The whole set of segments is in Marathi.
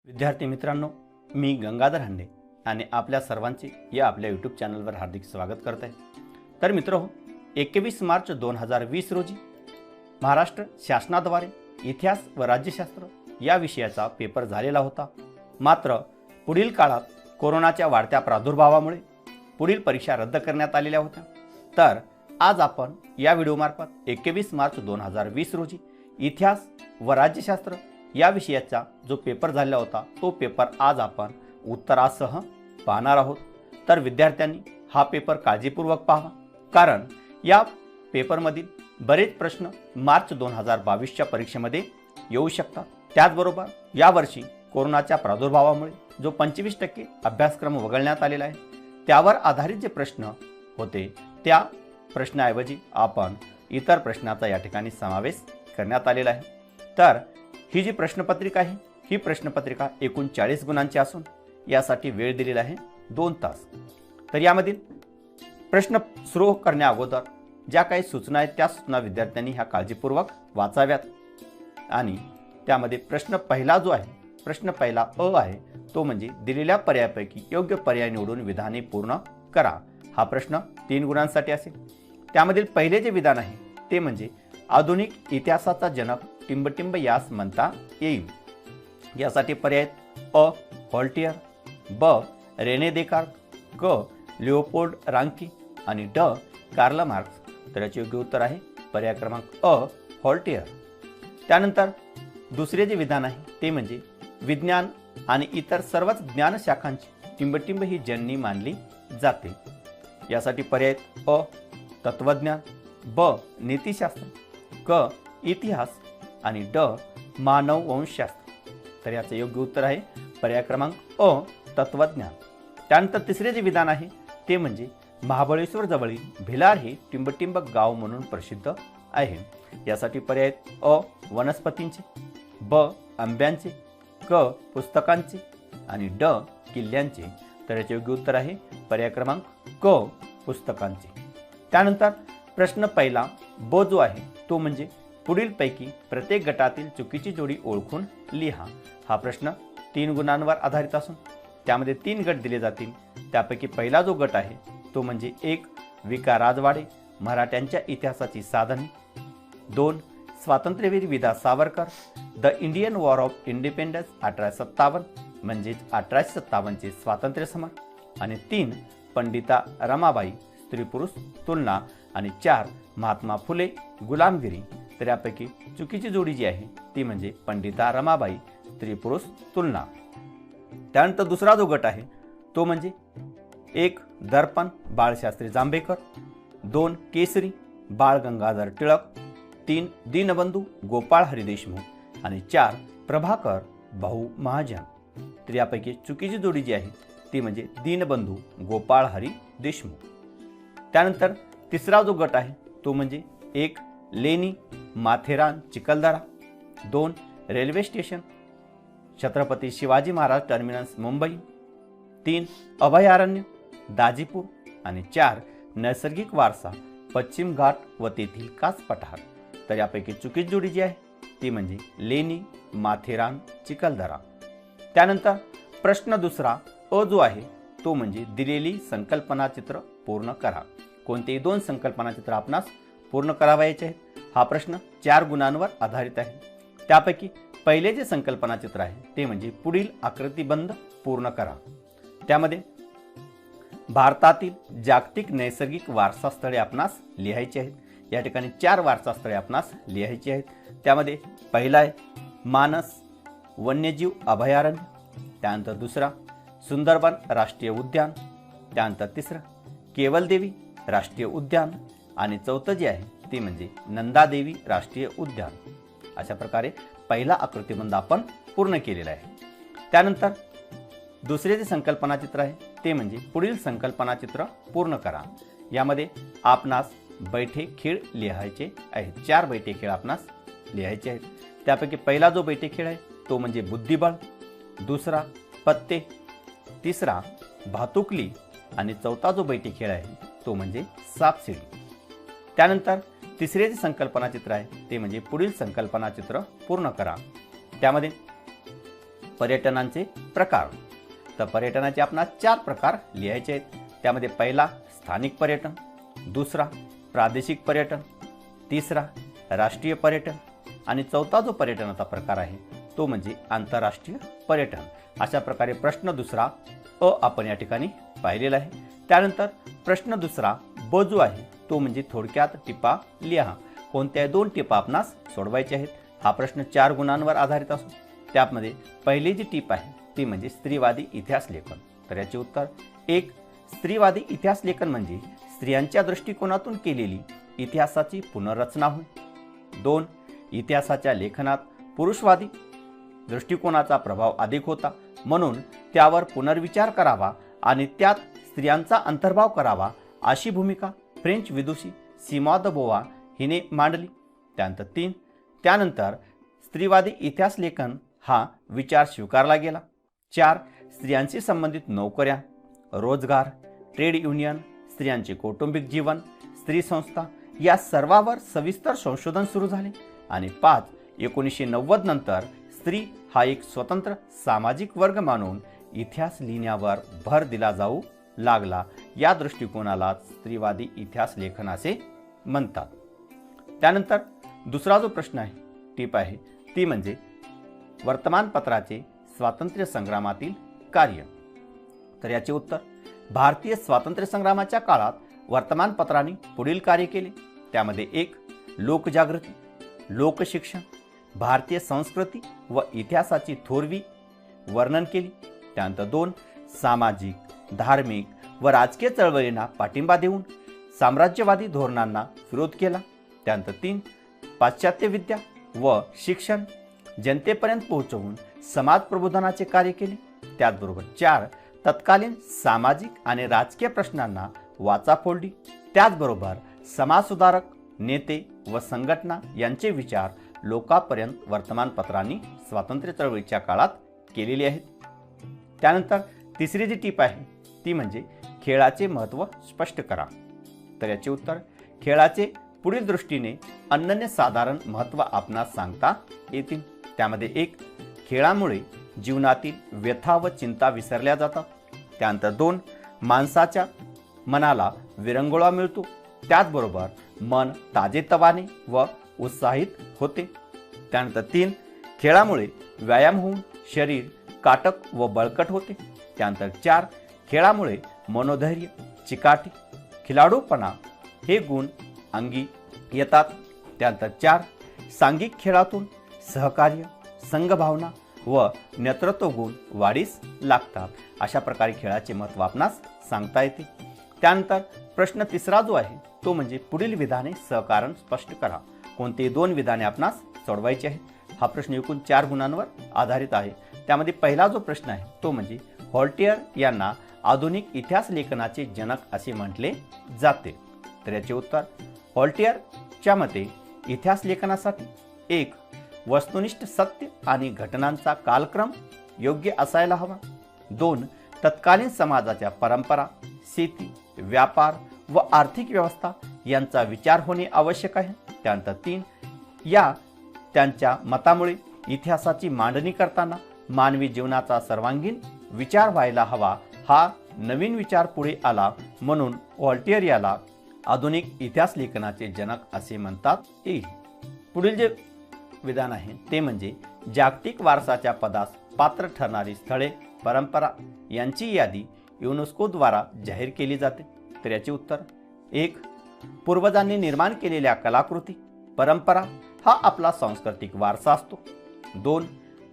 विद्यार्थी मित्रांनो, मी गंगाधर हंडे आणि आपल्या सर्वांचे या आपल्या यूट्यूब चॅनलवर हार्दिक स्वागत करत आहे. तर मित्रहो, 21 मार्च 2020 रोजी महाराष्ट्र शासनाद्वारे इतिहास व राज्यशास्त्र या विषयाचा पेपर झालेला होता. मात्र पुढील काळात कोरोनाच्या वाढत्या प्रादुर्भावामुळे पुढील परीक्षा रद्द करण्यात आलेल्या होत्या. तर आज आपण या व्हिडिओमार्फत 21 मार्च 2020 रोजी इतिहास व राज्यशास्त्र या विषयाचा जो पेपर झालेला होता तो पेपर आज आपण उत्तरासह पाहणार आहोत. तर विद्यार्थ्यांनी हा पेपर काळजीपूर्वक पाहावा, कारण या पेपरमधील बरेच प्रश्न मार्च 2022च्या परीक्षेमध्ये येऊ शकतात. त्याचबरोबर यावर्षी कोरोनाच्या प्रादुर्भावामुळे जो 25% अभ्यासक्रम वगळण्यात आलेला आहे त्यावर आधारित जे प्रश्न होते त्या प्रश्नाऐवजी आपण इतर प्रश्नाचा या ठिकाणी समावेश करण्यात आलेला आहे. तर ही जी प्रश्नपत्रिका आहे ही प्रश्नपत्रिका एकूण 40 गुणांची असून यासाठी वेळ दिलेला आहे 2 तास. तर यामधील प्रश्न सुरू करण्या अगोदर ज्या काही सूचना आहेत त्या सूचना विद्यार्थ्यांनी ह्या काळजीपूर्वक वाचाव्यात. आणि त्यामध्ये प्रश्न पहिला जो आहे, प्रश्न पहिला अ आहे, तो म्हणजे दिलेल्या पर्यायापैकी योग्य पर्याय निवडून विधाने पूर्ण करा. हा प्रश्न 3 गुणांसाठी असेल. त्यामधील पहिले जे विधान आहे ते म्हणजे आधुनिक इतिहासाचा जनक टिंबटिंब यास म्हणता येईल. यासाठी पर्याय अ व्हॉल्टियर, ब रेने देकार्त, क लिओपोल्ड रांकी आणि ड कार्ल मार्क्स. तर याचे योग्य उत्तर आहे पर्याय क्रमांक अ व्हॉल्टियर. त्यानंतर दुसरे जे विधान आहे ते म्हणजे विज्ञान आणि इतर सर्वच ज्ञानशाखांची टिंबटिंब ही जननी मानली जाते. यासाठी पर्याय अ तत्वज्ञान, ब नीतिशास्त्र, क इतिहास आणि ड मानववंशशास्त्र. तर याचे योग्य उत्तर आहे पर्याय क्रमांक अ तत्वज्ञान. त्यानंतर तिसरे जे विधान आहे ते म्हणजे महाबळेश्वर जवळील भिलार हे टिंबटिंब गाव म्हणून प्रसिद्ध आहे. यासाठी पर्याय अ वनस्पतींचे, ब आंब्यांचे, क पुस्तकांचे आणि ड किल्ल्यांचे. तर याचे योग्य उत्तर आहे पर्याय क्रमांक क पुस्तकांचे. त्यानंतर प्रश्न पहिला ब जो आहे तो म्हणजे पुढीलपैकी प्रत्येक गटातील चुकीची जोडी ओळखून लिहा. हा प्रश्न 3 गुणांवर आधारित असून त्यामध्ये 3 गट दिले जातील. त्यापैकी पहिला जो गट आहे तो म्हणजे 1 विका राजवाडे मराठ्यांच्या इतिहासाची साधने, 2 स्वातंत्र्यवीर विदा Savarkar the Indian war of independence 1857 म्हणजेच 1857चे स्वातंत्र्य समर, आणि 3 पंडिता रमाबाई स्त्री पुरुष तुलना, आणि 4 महात्मा फुले गुलामगिरी. तर यापैकी चुकीची जोडी जी आहे ती म्हणजे पंडिता रमाबाई स्त्री पुरुष तुलना. त्यानंतर दुसरा जो गट आहे तो म्हणजे 1 दर्पण बाळशास्त्री जांभेकर, 2 केसरी बाळ गंगाधर टिळक, 3 दीनबंधू गोपाळ हरी देशमुख आणि 4 प्रभाकर भाऊ महाजन. तर यापैकी चुकीची जोडी जी आहे ती म्हणजे दीनबंधू गोपाळ हरी देशमुख. त्यानंतर तिसरा जो गट आहे तो म्हणजे 1 लेणी Matheran Chikhaldara, 2 railway station Chhatrapati Shivaji Maharaj terminus Mumbai, 3 अभयारण्य दाजीपूर आणि 4 नैसर्गिक वारसा पश्चिम घाट व तेथील कास पठार. तर यापैकी चुकीची जोडी जी आहे ती म्हणजे लेणी माथेरान चिखलदरा. त्यानंतर प्रश्न दुसरा अ जो आहे तो म्हणजे दिलेली संकल्पना चित्र पूर्ण करा. कोणतेही 2 संकल्पना चित्र आपणास पूर्ण करावायचे आहेत. हा प्रश्न 4 गुणांवर आधारित आहे. त्यापैकी पहिले जे संकल्पना चित्र आहे ते म्हणजे पुढील आकृतिबंध पूर्ण करा. त्यामध्ये भारतातील जागतिक नैसर्गिक वारसा स्थळे आपणास लिहायची आहेत. या ठिकाणी 4 वारसा स्थळे आपणास लिहायची आहेत. त्यामध्ये पहिला आहे मानस वन्यजीव अभयारण्य, त्यानंतर दुसरा सुंदरबन राष्ट्रीय उद्यान, त्यानंतर तिसरं केवलदेवी राष्ट्रीय उद्यान आणि चौथं जे आहे ते म्हणजे नंदादेवी राष्ट्रीय उद्यान. अशा प्रकारे पहिला आकृतिबंध आपण पूर्ण केलेला आहे. त्यानंतर दुसरे जे संकल्पना चित्र आहे ते म्हणजे पुढील संकल्पना चित्र पूर्ण करा. यामध्ये आपणास बैठे खेळ लिहायचे आहेत. 4 बैठे खेळ आपणास लिहायचे आहेत. त्यापैकी पहिला जो बैठे खेळ आहे तो म्हणजे बुद्धिबळ, दुसरा पत्ते, तिसरा भातुकली आणि चौथा जो बैठे खेळ आहे तो म्हणजे सापशिडी. त्यानंतर तिसरे जे संकल्पना चित्र आहे ते म्हणजे पुढील संकल्पना चित्र पूर्ण करा. त्यामध्ये पर्यटनांचे प्रकार. तर पर्यटनाचे आपणास 4 प्रकार लिहायचे आहेत. त्यामध्ये पहिला स्थानिक पर्यटन, दुसरा प्रादेशिक पर्यटन, तिसरा राष्ट्रीय पर्यटन आणि चौथा जो पर्यटनाचा प्रकार आहे तो म्हणजे आंतरराष्ट्रीय पर्यटन. अशा प्रकारे प्रश्न दुसरा आपण या ठिकाणी पाहिलेला आहे. त्यानंतर प्रश्न दुसरा ब जो आहे तो म्हणजे थोडक्यात टिपा लिहा. कोणत्याही 2 टिपा आपणास सोडवायचे आहेत. हा प्रश्न 4 गुणांवर आधारित असून त्यामध्ये पहिली जी टीप आहे ती म्हणजे स्त्रीवादी इतिहास लेखन. तर याचे उत्तर 1. स्त्रीवादी इतिहास लेखन म्हणजे स्त्रियांच्या दृष्टिकोनातून केलेली इतिहासाची पुनर्रचना होय. 2. इतिहासाच्या लेखनात पुरुषवादी दृष्टिकोनाचा प्रभाव अधिक होता म्हणून त्यावर पुनर्विचार करावा आणि त्यात स्त्रियांचा अंतर्भाव करावा अशी भूमिका फ्रेंच विदुषी सिमॉन द बोवा हिने मांडली. त्यानंतर 3. त्यानंतर स्त्रीवादी इतिहास लेखन हा विचार स्वीकारला गेला. 4. स्त्रियांशी संबंधित नोकऱ्या, रोजगार, ट्रेड युनियन, स्त्रियांचे कौटुंबिक जीवन, स्त्री संस्था या सर्वावर सविस्तर संशोधन सुरू झाले. आणि 5. 1990 नंतर स्त्री हा एक स्वतंत्र सामाजिक वर्ग मानून इतिहास लिहिण्यावर भर दिला जाऊ लागला. या दृष्टिकोनाला स्त्रीवादी इतिहास लेखन असे म्हणतात. त्यानंतर दुसरा जो प्रश्न आहे टीप आहे ती म्हणजे वर्तमानपत्राचे स्वातंत्र्य संग्रामातील कार्य. तर याचे उत्तर भारतीय स्वातंत्र्य संग्रामाच्या काळात वर्तमानपत्रांनी पुढील कार्य केले. त्यामध्ये 1. लोकजागृती, लोकशिक्षण, भारतीय संस्कृती व इतिहासाची थोरवी वर्णन केली. त्यानंतर 2. सामाजिक, धार्मिक व राजकीय चळवळींना पाठिंबा देऊन साम्राज्यवादी धोरणांना विरोध केला. त्यानंतर 3. पाश्चात्य विद्या व शिक्षण जनतेपर्यंत पोहोचवून समाज प्रबोधनाचे कार्य केले. त्याचबरोबर 4. तत्कालीन सामाजिक आणि राजकीय प्रश्नांना वाचा फोडली. त्याचबरोबर समाजसुधारक नेते व संघटना यांचे विचार लोकांपर्यंत वर्तमानपत्रांनी स्वातंत्र्य चळवळीच्या काळात केलेले आहेत. त्यानंतर तिसरी जी टीप आहे ती म्हणजे खेळाचे महत्त्व स्पष्ट करा. तर याचे उत्तर खेळाचे पुढील दृष्टीने अनन्यसाधारण महत्त्व आपणास सांगता येतील. त्यामध्ये 1. खेळामुळे जीवनातील व्यथा व चिंता विसरल्या जातात. त्यानंतर 2. माणसाच्या मनाला विरंगुळा मिळतो. त्याचबरोबर मन ताजेतवाने व उत्साहित होते. त्यानंतर 3. खेळामुळे व्यायाम होऊन शरीर काटक व बळकट होते. त्यानंतर 4. खेळामुळे मनोधैर्य, चिकाटी, खिलाडूपणा हे गुण अंगी येतात. त्यानंतर 4. सांघिक खेळातून सहकार्य, संघभावना व नेतृत्व गुण वाढीस लागतात. अशा प्रकारे खेळाचे महत्त्व आपणास सांगता येते. त्यानंतर प्रश्न तिसरा जो आहे तो म्हणजे पुढील विधाने सहकारण स्पष्ट करा. कोणती 2 विधाने आपणास सोडवायची आहेत. हा प्रश्न एकूण 4 गुणांवर आधारित आहे. त्यामध्ये पहिला जो प्रश्न आहे तो म्हणजे व्हॉल्टेयर यांना आधुनिक इतिहास लेखनाचे जनक असे म्हटले जाते. तर याचे उत्तर व्हॉल्टेयरच्या मते इतिहास लेखनासाठी 1. वस्तुनिष्ठ सत्य आणि घटनांचा कालक्रम योग्य असायला हवा. 2. तत्कालीन समाजाच्या परंपरा, शेती, व्यापार व आर्थिक व्यवस्था यांचा विचार होणे आवश्यक आहे. त्यानंतर 3. या त्यांच्या मतामुळे इतिहासाची मांडणी करताना मानवी जीवनाचा सर्वांगीण विचार व्हायला हवा. हा नवीन विचार पुढे आला म्हणून व्हॉल्टेयर याला आधुनिक इतिहास लेखनाचे जनक असे म्हणतात येईल. पुढील जे विधान आहे ते म्हणजे जागतिक वारसाच्या पदास पात्र ठरणारी स्थळे, परंपरा यांची यादी युनेस्कोद्वारा जाहीर केली जाते. तर याचे उत्तर 1. पूर्वजांनी निर्माण केलेल्या कलाकृती, परंपरा हा आपला सांस्कृतिक वारसा असतो. 2.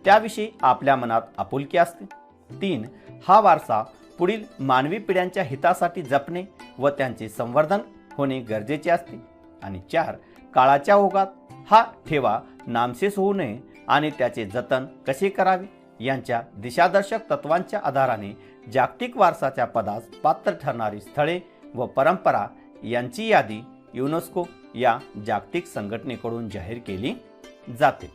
त्याविषयी आपल्या मनात आपुलकी असते. 3. हा वारसा पुढील मानवी पिढ्यांच्या हितासाठी जपणे व त्यांचे संवर्धन होणे गरजेचे असते. आणि 4. काळाच्या ओघात हा ठेवा नामशेष होऊ नये आणि त्याचे जतन कसे करावे यांच्या दिशादर्शक तत्वांच्या आधाराने जागतिक वारसाच्या पदास पात्र ठरणारी स्थळे व परंपरा यांची यादी युनेस्को या जागतिक संघटनेकडून जाहीर केली जाते.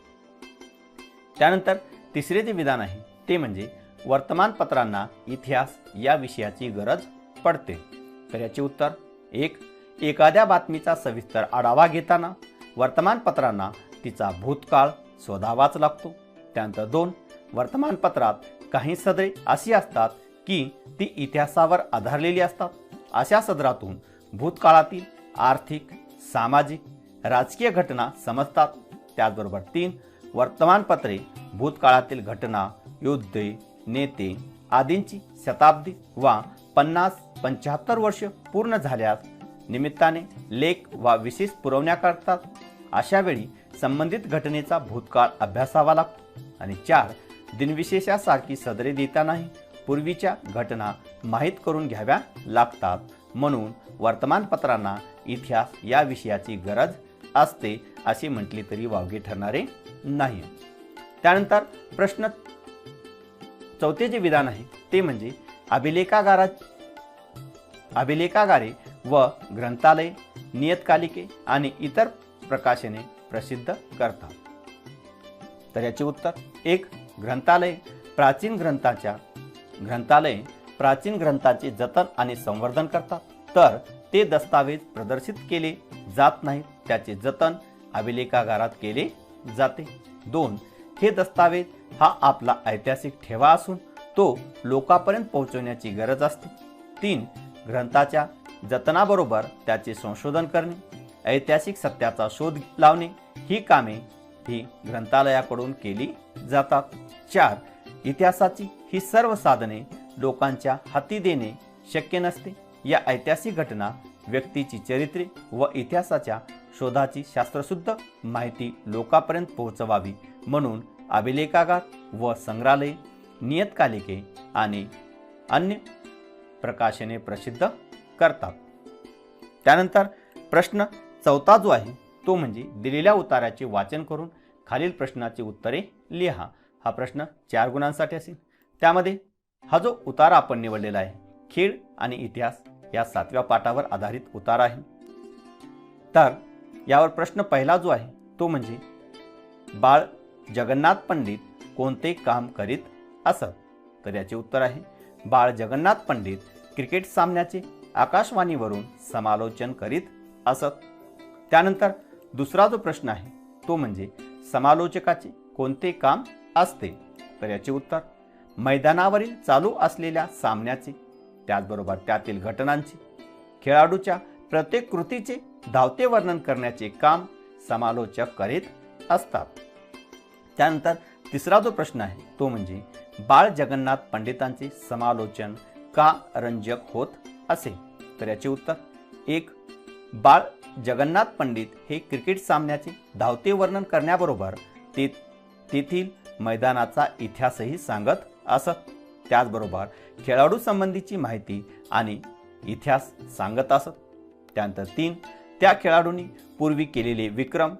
त्यानंतर तिसरे जे विधान आहे ते म्हणजे वर्तमानपत्रांना इतिहास या विषयाची गरज पडते. तर याचे उत्तर 1. एखाद्या बातमीचा सविस्तर आढावा घेताना वर्तमानपत्रांना तिचा भूतकाळ शोधावाच लागतो. त्यानंतर 2. वर्तमानपत्रात काही सदरे अशी असतात की ती इतिहासावर आधारलेली असतात. अशा सदरातून भूतकाळातील आर्थिक, सामाजिक, राजकीय घटना समजतात. त्याचबरोबर 3 वर्तमानपत्रे भूतकाळातील घटना, युद्धे, नेते आदींची शताब्दी वा 50-75 वर्ष पूर्ण झाल्यास निमित्ताने लेख वा विशेष पुरवण्या करतात. अशा वेळी संबंधित घटनेचा भूतकाळ अभ्यासावा लागतो. आणि 4 दिनविशेषासारखी सदरे देतानाही पूर्वीच्या घटना माहीत करून घ्याव्या लागतात. म्हणून वर्तमानपत्रांना इतिहास या विषयाची गरज असते असे म्हटले तरी वावगे ठरणारे नाही. त्यानंतर प्रश्न 4 जे विधान आहे ते म्हणजे अभिलेखागारे व ग्रंथालये नियतकालिके आणि इतर प्रकाशने प्रसिद्ध करतात. तर याचे उत्तर 1 ग्रंथालये प्राचीन ग्रंथांचे जतन आणि संवर्धन करतात. तर ते दस्तावेज प्रदर्शित केले जात नाहीत, त्याचे जतन अभिलेखागारात केले जाते. 2 हे दस्तावेज हा आपला ऐतिहासिक ठेवा असून तो लोकांपर्यंत पोहोचवण्याची गरज असते. 3 ग्रंथाच्या जतनाबरोबर त्याचे संशोधन करणे, ऐतिहासिक सत्याचा शोध लावणे ही कामे ही ग्रंथालयाकडून केली जातात. 4 इतिहासाची ही सर्व साधने लोकांच्या हाती देणे शक्य नसते. या ऐतिहासिक घटना, व्यक्तीची चरित्रे व इतिहासाच्या शोधाची शास्त्रशुद्ध माहिती लोकांपर्यंत पोहोचवावी म्हणून अभिलेखागार व संग्रहालये, नियतकालिके आणि अन्य प्रकाशने प्रसिद्ध करतात. त्यानंतर प्रश्न 4 जो आहे तो म्हणजे दिलेल्या उताराचे वाचन करून खालील प्रश्नाची उत्तरे लिहा. हा प्रश्न 4 गुणांसाठी असेल. त्यामध्ये हा जो उतारा आपण निवडलेला आहे खेळ आणि इतिहास या 7व्या पाठावर आधारित उतारा आहे. तर यावर प्रश्न पहिला जो आहे तो म्हणजे बाळ जगन्नाथ पंडित कोणते काम करीत असत. तर याचे उत्तर आहे बाळ जगन्नाथ पंडित क्रिकेट सामन्याचे आकाशवाणीवरून समालोचन करीत असत. त्यानंतर दुसरा जो प्रश्न आहे तो म्हणजे समालोचकाचे कोणते काम असते. तर याचे उत्तर मैदानावरील चालू असलेल्या सामन्याचे, त्याचबरोबर त्यातील घटनांचे, खेळाडूच्या प्रत्येक कृतीचे धावते वर्णन करण्याचे काम समालोचक करीत असतात. त्यानंतर तिसरा जो प्रश्न आहे तो म्हणजे बाळ जगन्नाथ पंडितांचे समालोचन का रंजक होत असे. तर याचे उत्तर 1 बाळ जगन्नाथ पंडित हे क्रिकेट सामन्याचे धावते वर्णन करण्याबरोबर तेथील मैदानाचा इतिहासही सांगत असत. त्याचबरोबर खेळाडू संबंधीची माहिती आणि इतिहास सांगत असत. त्यानंतर 3 त्या खेळाडूंनी पूर्वी केलेले विक्रम,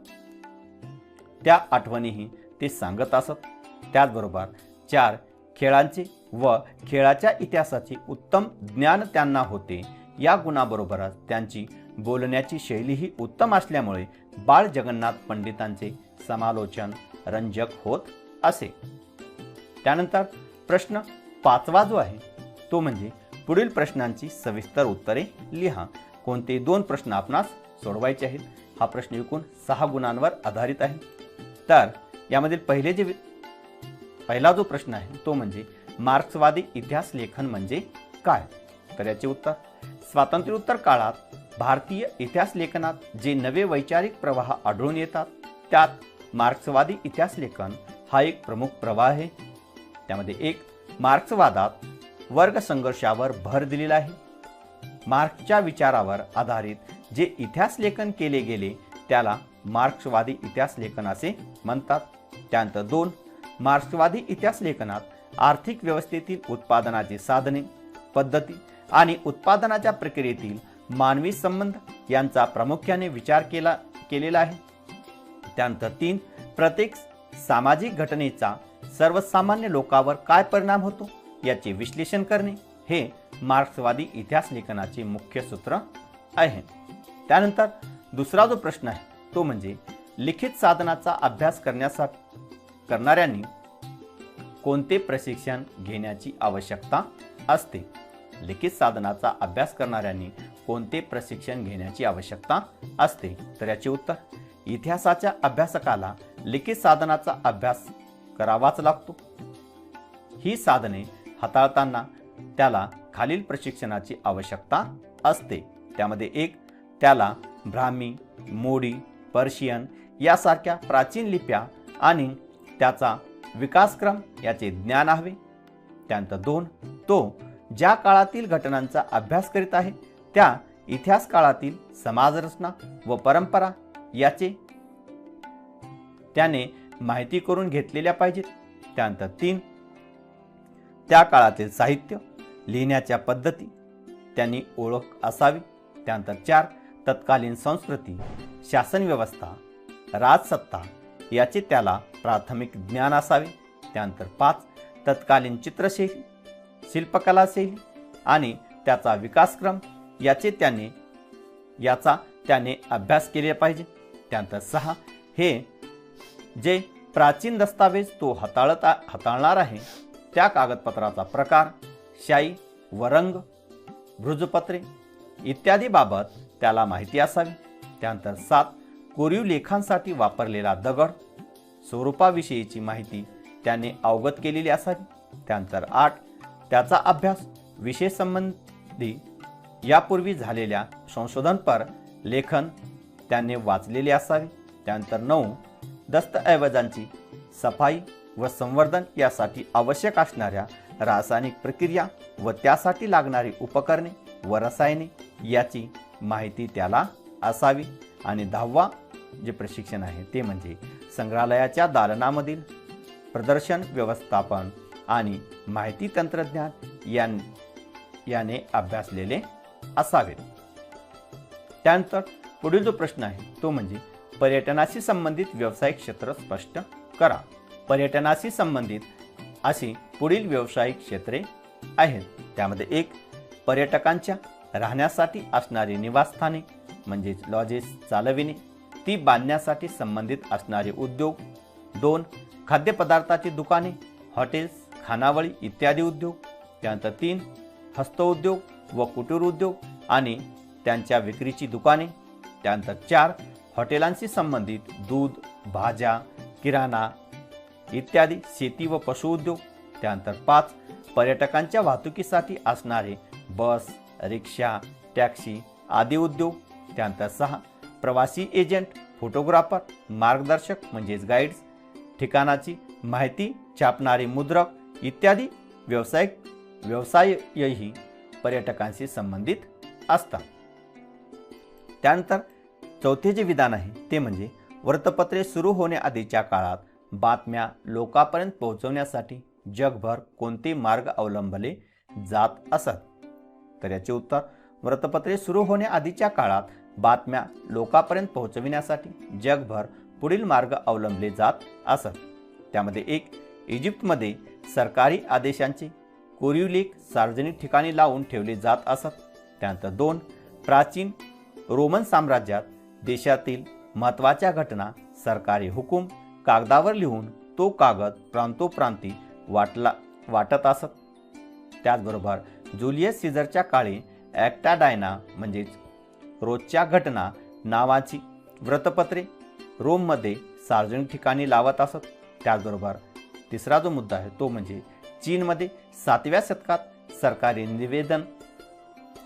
त्या आठवणीही ते सांगत असत. त्याचबरोबर 4 खेळांचे व खेळाच्या इतिहासाचे उत्तम ज्ञान त्यांना होते. या गुणाबरोबरच त्यांची बोलण्याची शैलीही उत्तम असल्यामुळे बाळ जगन्नाथ पंडितांचे समालोचन रंजक होत असे. त्यानंतर प्रश्न 5वा जो आहे तो म्हणजे पुढील प्रश्नांची सविस्तर उत्तरे लिहा. कोणते 2 प्रश्न आपणास सोडवायचे आहेत. हा प्रश्न एकूण 6 गुणांवर आधारित आहे. तर यामधील पहिला जो प्रश्न आहे तो म्हणजे मार्क्सवादी इतिहास लेखन म्हणजे काय. तर याचे उत्तर स्वातंत्र्योत्तर काळात भारतीय इतिहास लेखनात जे नवे वैचारिक प्रवाह आढळून येतात त्यात मार्क्सवादी इतिहास लेखन हा एक प्रमुख प्रवाह आहे. त्यामध्ये 1 मार्क्सवादात वर्ग संघर्षावर भर दिलेला आहे. मार्क्सच्या विचारावर आधारित जे इतिहास लेखन केले गेले त्याला मार्क्सवादी इतिहास लेखन असे म्हणतात. त्यानंतर 2 मार्क्सवादी इतिहास लेखनात आर्थिक व्यवस्थेतील उत्पादनाची साधने, पद्धती आणि उत्पादनाच्या प्रक्रियेतील मानवी संबंध यांचा प्रामुख्याने विचार केलेला आहे. त्यानंतर 3 प्रत्येक सामाजिक घटनेचा सर्वसामान्य लोकांवर काय परिणाम होतो याचे विश्लेषण करणे हे मार्क्सवादी इतिहास लेखनाचे मुख्य सूत्र आहे. त्यानंतर दुसरा जो प्रश्न आहे तो म्हणजे लिखित साधनाचा अभ्यास करणाऱ्यांनी कोणते प्रशिक्षण घेण्याची आवश्यकता असते. लिखित साधनाचा अभ्यास करणाऱ्यांनी कोणते प्रशिक्षण घेण्याची आवश्यकता असते. तर याचे उत्तर इतिहासाच्या अभ्यासकाला लिखित साधनाचा अभ्यास करावाच लागतो. ही साधने हाताळताना त्याला खालील प्रशिक्षणाची आवश्यकता असते. त्यामध्ये एक, त्याला ब्राह्मी, मोडी, पर्शियन यासारख्या प्राचीन लिप्या आणि त्याचा विकासक्रम याचे ज्ञान हवे. त्यानंतर 2, तो ज्या काळातील घटनांचा अभ्यास करीत आहे त्या इतिहास काळातील समाजरचना व परंपरा याचे त्याने माहिती करून घेतलेल्या पाहिजेत. त्यानंतर 3, त्या काळातील साहित्य, लिहिण्याच्या पद्धती त्यांनी ओळख असावी. त्यानंतर 4, तत्कालीन संस्कृती, शासन व्यवस्था, राजसत्ता याचे त्याला प्राथमिक ज्ञान असावे. त्यानंतर 5, तत्कालीन चित्रशैली, शिल्पकला शैली आणि त्याचा विकासक्रम याचा त्याने अभ्यास केले पाहिजे. त्यानंतर 6, हे जे प्राचीन दस्तावेज तो हाताळणार आहे त्या कागदपत्राचा प्रकार, शाई व रंग, भृजपत्रे इत्यादी बाबत त्याला माहिती असावी. त्यानंतर 7, कोरीव लेखांसाठी वापरलेला दगड, स्वरूपाविषयीची माहिती त्याने अवगत केलेली असावी. त्यानंतर 8, त्याचा अभ्यास विषय संबंधी यापूर्वी झालेल्या संशोधनपर लेखन त्याने वाचलेले असावे. त्यानंतर 9, दस्तऐवजांची सफाई व संवर्धन यासाठी आवश्यक असणाऱ्या रासायनिक प्रक्रिया व त्यासाठी लागणारी उपकरणे व रसायने याची माहिती त्याला असावी. आणि 10वा जे प्रशिक्षण आहे ते म्हणजे संग्रहालयाच्या दालनामधील प्रदर्शन व्यवस्थापन आणि माहिती तंत्रज्ञान याने अभ्यासलेले असावे. त्यानंतर पुढील जो प्रश्न आहे तो म्हणजे पर्यटनाशी संबंधित व्यावसायिक क्षेत्र स्पष्ट करा. पर्यटनाशी संबंधित अशी पुढील व्यावसायिक क्षेत्रे आहेत. त्यामध्ये 1, पर्यटकांच्या राहण्यासाठी असणारी निवासस्थाने म्हणजेच लॉजेस चालविणे, ती बांधण्यासाठी संबंधित असणारे उद्योग. 2, खाद्यपदार्थाची दुकाने, हॉटेल्स, खानावळी इत्यादी उद्योग. त्यानंतर 3, हस्तउद्योग व कुटीर उद्योग आणि त्यांच्या विक्रीची दुकाने. त्यानंतर 4, हॉटेलांशी संबंधित दूध, भाज्या, किराणा इत्यादी शेती व पशुउद्योग. त्यानंतर 5, पर्यटकांच्या वाहतुकीसाठी असणारे बस, रिक्षा, टॅक्सी आदी उद्योग. त्यानंतर 6, प्रवासी एजंट, फोटोग्राफर, मार्गदर्शक म्हणजेच गाईड्स, ठिकाणाची माहिती छापणारे मुद्रक इत्यादी व्यवसायही पर्यटकांशी संबंधित असतात. त्यानंतर 4 जे विधान आहे ते म्हणजे वृत्तपत्रे सुरू होण्याआधीच्या काळात बातम्या लोकांपर्यंत पोहोचवण्यासाठी जगभर कोणते मार्ग अवलंबले जात असत. तर याचे उत्तर, वृत्तपत्रे सुरू होण्याआधीच्या काळात बातम्या लोकांपर्यंत पोहोचविण्यासाठी जगभर पुढील मार्ग अवलंबले जात असत. त्यामध्ये 1, इजिप्तमध्ये सरकारी आदेशांचे कोरीव लेख सार्वजनिक ठिकाणी लावून ठेवले जात असत. त्यानंतर 2, प्राचीन रोमन साम्राज्यात देशातील महत्त्वाच्या घटना सरकारी हुकूम कागदावर लिहून तो कागद प्रांतोप्रांती वाटत असत. त्याचबरोबर जुलियस सीझरच्या काळी ॲक्टा डायना म्हणजेच रोजच्या घटना नावाची वृत्तपत्रे रोममध्ये सार्वजनिक ठिकाणी लावत असत. त्याचबरोबर 3रा जो मुद्दा आहे तो म्हणजे चीनमध्ये 7व्या शतकात सरकारी निवेदन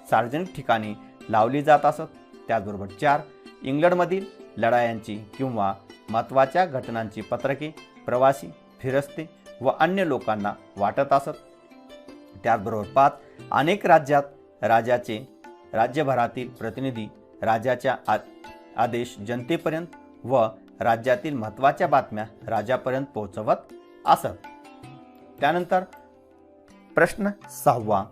सार्वजनिक ठिकाणी लावली जात असत. त्याचबरोबर 4, इंग्लंडमधील लढायांची किंवा महत्त्वाच्या घटनांची पत्रके प्रवासी, फिरस्ते व अन्य लोकांना वाटत असत. त्याचबरोबर 5, अनेक राज्यात राज्यभरातील प्रतिनिधी राजाच्या आदेश जनतेपर्यंत व राज्यातील महत्त्वाच्या बातम्या राजापर्यंत पोहोचवत असत. त्यानंतर प्रश्न 6वा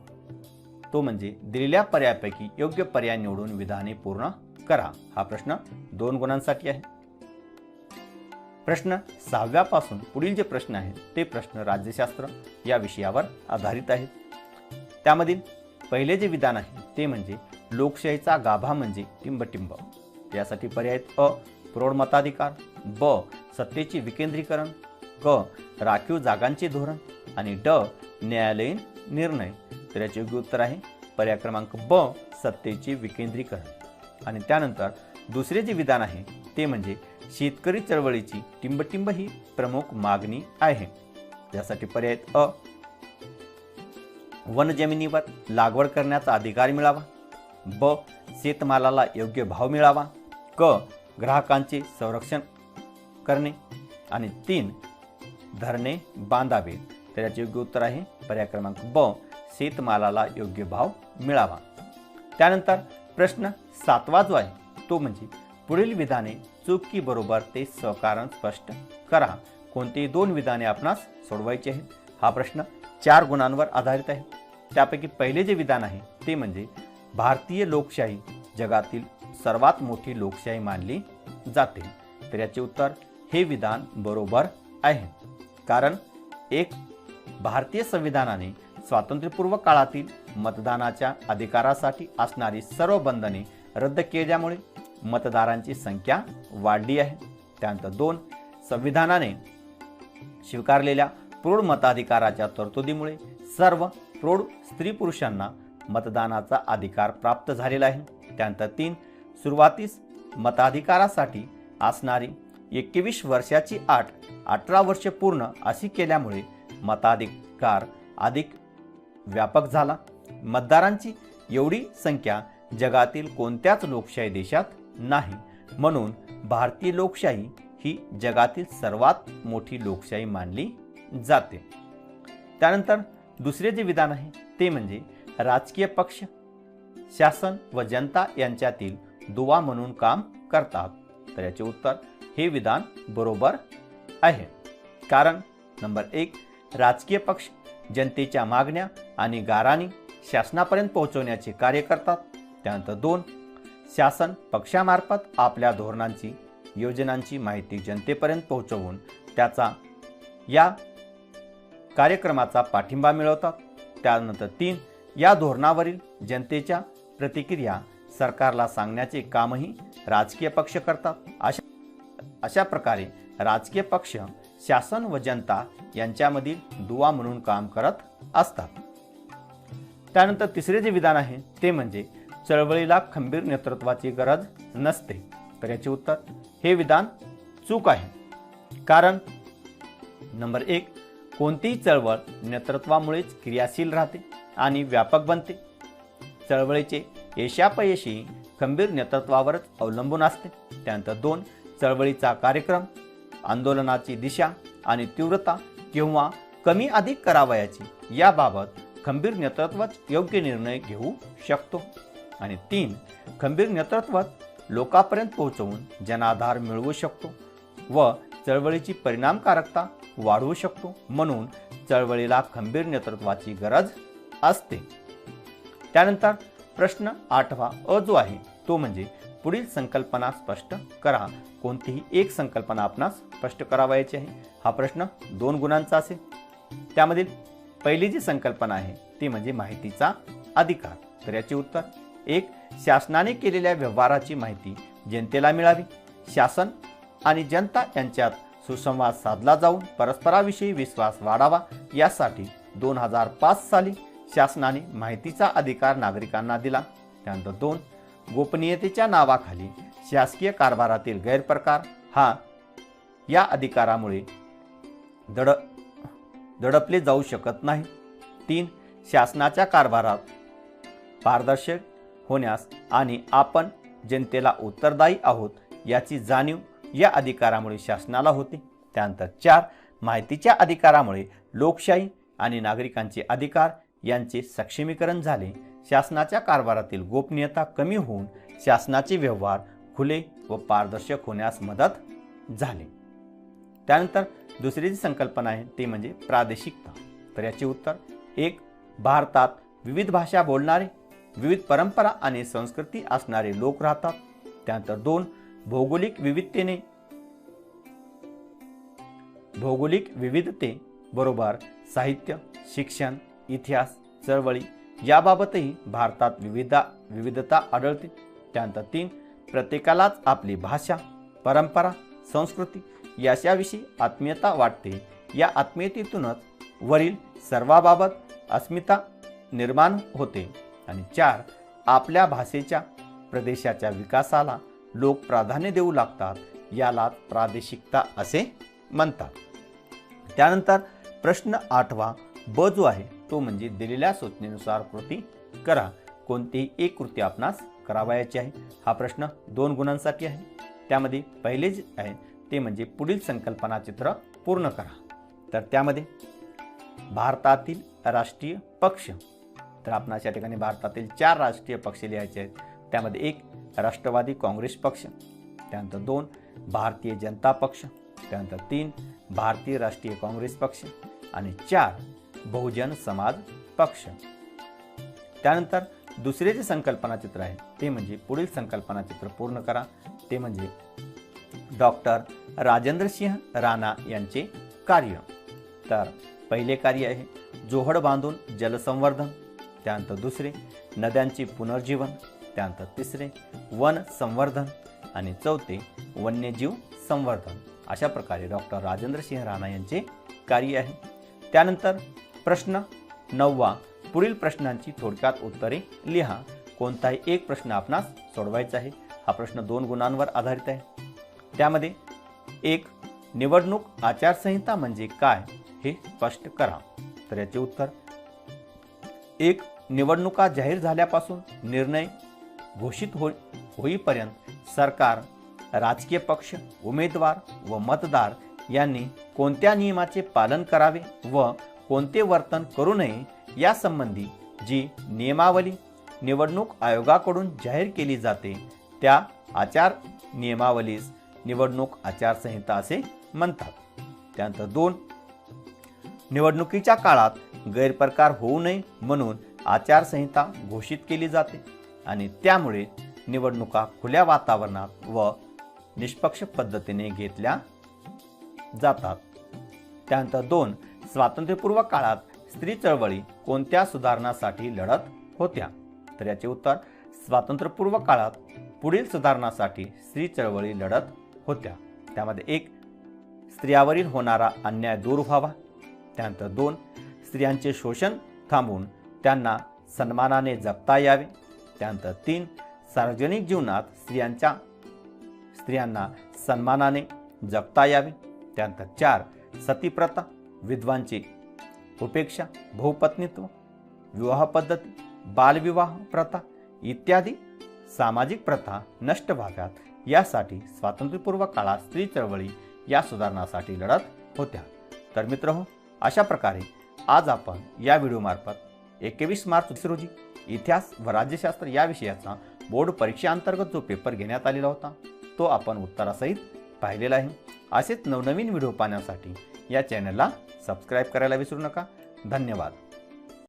तो म्हणजे दिलेल्या पर्यायापैकी योग्य पर्याय निवडून विधाने पूर्ण करा. हा प्रश्न 2 गुणांसाठी आहे. प्रश्न 6व्या पासून पुढील जे प्रश्न आहेत ते प्रश्न राज्यशास्त्र या विषयावर आधारित आहेत. त्यामधील पहिले जे विधान आहे ते म्हणजे लोकशाहीचा गाभा म्हणजे टिंबटिंब. यासाठी पर्याय अ, प्रौढ मताधिकार, ब, सत्तेचे विकेंद्रीकरण, क, राखीव जागांचे धोरण आणि ड, न्यायालयीन निर्णय. तर याचे योग्य उत्तर आहे पर्याय क्रमांक ब, सत्तेचे विकेंद्रीकरण. आणि त्यानंतर दुसरे जे विधान आहे ते म्हणजे शेतकरी चळवळीची टिंबटिंब ही प्रमुख मागणी आहे. यासाठी पर्याय अ, वनजमिनीवर लागवड करण्याचा अधिकार मिळावा. ब. शेतमालाला योग्य भाव मिळावा. क. ग्राहकांचे संरक्षण करणे. आणि 3. धरणे बांधावे. तर याचे योग्य उत्तर आहे पर्याय क्रमांक ब. शेतमालाला योग्य भाव मिळावा. त्यानंतर प्रश्न 7वा जो आहे तो म्हणजे पुढील विधाने चूक की बरोबर ते सहकारण स्पष्ट करा. कोणती 2 विधाने आपणास सोडवायची आहेत. हा प्रश्न 4 गुणांवर आधारित आहे. त्यापैकी पहिले जे विधान आहे ते म्हणजे भारतीय लोकशाही जगातील सर्वात मोठी लोकशाही मानली जाते. तर याचे उत्तर हे विधान बरोबर आहे. कारण एक भारतीय संविधानाने स्वातंत्र्यपूर्व काळातील मतदानाच्या अधिकारासाठी असणारी सर्व बंधने रद्द केल्यामुळे मतदारांची संख्या वाढली आहे. त्यानंतर 2. संविधानाने स्वीकारलेल्या प्रौढ मताधिकाराच्या तरतुदीमुळे सर्व प्रौढ स्त्री पुरुषांना मतदानाचा अधिकार प्राप्त झालेला आहे. त्यानंतर 3. सुरुवातीस मताधिकारासाठी असणारी 21 वर्षाची अट 18 वर्ष पूर्ण अशी केल्यामुळे मताधिकार अधिक व्यापक झाला. मतदारांची एवढी संख्या जगातील कोणत्याच लोकशाही देशात नाही, म्हणून भारतीय लोकशाही ही जगातील सर्वात मोठी लोकशाही मानली जाते. त्यानंतर दुसरे जे विधान आहे ते म्हणजे राजकीय पक्ष शासन व जनता यांच्यातील दुवा म्हणून काम करतात. तर याचे उत्तर हे विधान बरोबर आहे. कारण नंबर 1. राजकीय पक्ष जनतेच्या मागण्या आणि गाऱ्हाणी शासनापर्यंत पोहोचवण्याचे कार्य करतात. त्यानंतर 2. शासन पक्षामार्फत आपल्या धोरणांची योजनांची माहिती जनतेपर्यंत पोहोचवून त्याचा या कार्यक्रमाचा पाठिंबा मिळवतात. त्यानंतर 3. या धोरणावरील जनतेच्या प्रतिक्रिया सरकारला सांगण्याचे कामही राजकीय पक्ष करतात. अशा प्रकारे राजकीय पक्ष शासन व जनता यांच्यामधील दुवा म्हणून काम करत असतात. त्यानंतर तिसरे जे विधान आहे ते म्हणजे चळवळीला खंबीर नेतृत्वाची गरज नसते. तर याचे उत्तर हे विधान चूक आहे. कारण नंबर 1. कोणतीही चळवळ नेतृत्वामुळेच क्रियाशील राहते आणि व्यापक बनते. चळवळीचे यशापयशी खंबीर नेतृत्वावरच अवलंबून असते. त्यानंतर 2. चळवळीचा कार्यक्रम, आंदोलनाची दिशा आणि तीव्रता किंवा कमी अधिक करावयाची याबाबत खंबीर नेतृत्वच योग्य निर्णय घेऊ शकतो. आणि 3. खंबीर नेतृत्व लोकांपर्यंत पोहोचवून जनाधार मिळवू शकतो व चळवळीची परिणामकारकता वाढवू शकतो. म्हणून चळवळीला खंबीर नेतृत्वाची गरज असते. त्यानंतर प्रश्न 8वा अ जो आहे तो म्हणजे पुढील संकल्पना स्पष्ट करा. कोणतीही एक संकल्पना आपणास स्पष्ट करावयाची आहे. हा प्रश्न 2 गुणांचा असेल. त्यामधील पहिली जी संकल्पना आहे ती म्हणजे माहितीचा अधिकार. तर याचे उत्तर 1. शासनाने केलेल्या व्यवहाराची माहिती जनतेला मिळावी. शासन आणि जनता यांच्यात सुसंवाद साधला जाऊन परस्पराविषयी विश्वास वाढावा यासाठी 2005 साली शासनाने माहितीचा अधिकार नागरिकांना दिला. त्यानंतर 2. गोपनीयतेच्या नावाखाली शासकीय कारभारातील गैरप्रकार या अधिकारामुळे दडपले जाऊ शकत नाही. 3. शासनाच्या कारभारात पारदर्शक होण्यास आणि आपण जनतेला उत्तरदायी आहोत याची जाणीव या अधिकारामुळे शासनाला होते. त्यानंतर 4. माहितीच्या अधिकारामुळे लोकशाही आणि नागरिकांचे अधिकार यांचे सक्षमीकरण झाले. शासनाच्या कारभारातील गोपनीयता कमी होऊन शासनाचे व्यवहार खुले व पारदर्शक होण्यास मदत झाली. त्यानंतर दुसरी जी संकल्पना आहे ती म्हणजे प्रादेशिकता. तर याचे उत्तर 1. भारतात विविध भाषा बोलणारे, विविध परंपरा आणि संस्कृती असणारे लोक राहतात. त्यानंतर 2. भौगोलिक विविधते बरोबर साहित्य, शिक्षण, इतिहास, चळवळी याबाबतही भारतात विविधता आढळते. त्यानंतर 3. प्रत्येकालाच आपली भाषा, परंपरा, संस्कृती याच्याविषयी आत्मीयता वाटते. या आत्मीयतेतूनच वरील सर्वाबाबत अस्मिता निर्माण होते. आणि 4. आपल्या भाषेच्या प्रदेशाच्या विकासाला लोक प्राधान्य देऊ लागतात. यालाच प्रादेशिकता असे म्हणतात. त्यानंतर प्रश्न 8वा ब जो आहे तो म्हणजे दिलेल्या सूचनेनुसार कृती करा. कोणतीही एक कृती आपणास करावयाची आहे. हा प्रश्न 2 गुणांसाठी आहे. त्यामध्ये पहिले जे आहे ते म्हणजे पुढील संकल्पना चित्र पूर्ण करा. तर त्यामध्ये भारतातील राष्ट्रीय पक्ष, तर आपणास या ठिकाणी भारतातील 4 राष्ट्रीय पक्ष लिहायचे आहेत. त्यामध्ये 1 राष्ट्रवादी काँग्रेस पक्ष, त्यानंतर 2 भारतीय जनता पक्ष, त्यानंतर 3 भारतीय राष्ट्रीय काँग्रेस पक्ष आणि 4 बहुजन समाज पक्ष. त्यानंतर दुसरे जे संकल्पना चित्र आहे ते म्हणजे पुढील संकल्पना चित्र पूर्ण करा. ते म्हणजे डॉक्टर राजेंद्रसिंह राणा यांचे कार्य. तर पहिले कार्य आहे जोहड बांधून जलसंवर्धन, त्यानंतर दुसरे नद्यांचे पुनर्जीवन, त्यानंतर तिसरे वन संवर्धन आणि चौथे वन्यजीव संवर्धन. अशा प्रकारे डॉक्टर राजेंद्रसिंह राणा यांचे कार्य आहे. त्यानंतर प्रश्न 9वा, पुढील प्रश्नांची थोडक्यात उत्तरे लिहा. कोणताही एक प्रश्न आपणास सोडवायचा आहे. हा प्रश्न 2 गुणांवर आधारित आहे. त्यामध्ये 1 निवडणूक आचारसंहिता म्हणजे काय हे स्पष्ट करा. तर याचे उत्तर 1 निवडणुका जाहीर झाल्यापासून निर्णय घोषित होईपर्यंत सरकार, राजकीय पक्ष, उमेदवार व मतदार यांनी कोणत्या नियमाचे पालन करावे व कोणते वर्तन करू नये यासंबंधी जी नियमावली निवडणूक आयोगाकडून जाहीर केली जाते त्या आचार नियमावलीस निवडणूक आचारसंहिता असे म्हणतात. त्यानंतर 2 निवडणुकीच्या काळात गैरप्रकार होऊ नये म्हणून आचारसंहिता घोषित केली जाते आणि त्यामुळे निवडणुका खुल्या वातावरणात व निष्पक्ष पद्धतीने घेतल्या जातात. त्यानंतर 2 स्वातंत्र्यपूर्व काळात स्त्री चळवळी कोणत्या सुधारणासाठी लढत होत्या. तर याचे उत्तर स्वातंत्र्यपूर्व काळात पुढील सुधारणासाठी स्त्री चळवळी लढत होत्या. त्यामध्ये 1 स्त्रियावरील होणारा अन्याय दूर व्हावा, त्यानंतर 2 स्त्रियांचे शोषण थांबवून त्यांना सन्मानाने जगता यावे, त्यानंतर 3 सार्वजनिक जीवनात स्त्रियांना सन्मानाने जगता यावे, त्यानंतर 4 सतीप्रथा, विधवांची उपेक्षा, बहुपत्नीत्व, विवाह पद्धती, बालविवाह प्रथा इत्यादी सामाजिक प्रथा नष्ट व्हाव्यात यासाठी स्वातंत्र्यपूर्व काळात स्त्री चळवळी या सुधारणासाठी लढत होत्या. तर मित्रहो, अशा प्रकारे आज आपण या व्हिडिओमार्फत 21 मार्च रोजी इतिहास व राज्यशास्त्र या विषयाचा बोर्ड परीक्षेअंतर्गत जो पेपर घेण्यात आलेला होता तो आपण उत्तरासहित पाहिलेला आहे. असेच नवनवीन व्हिडिओ पाहण्यासाठी या चॅनलला सबस्क्राईब करायला विसरू नका. धन्यवाद.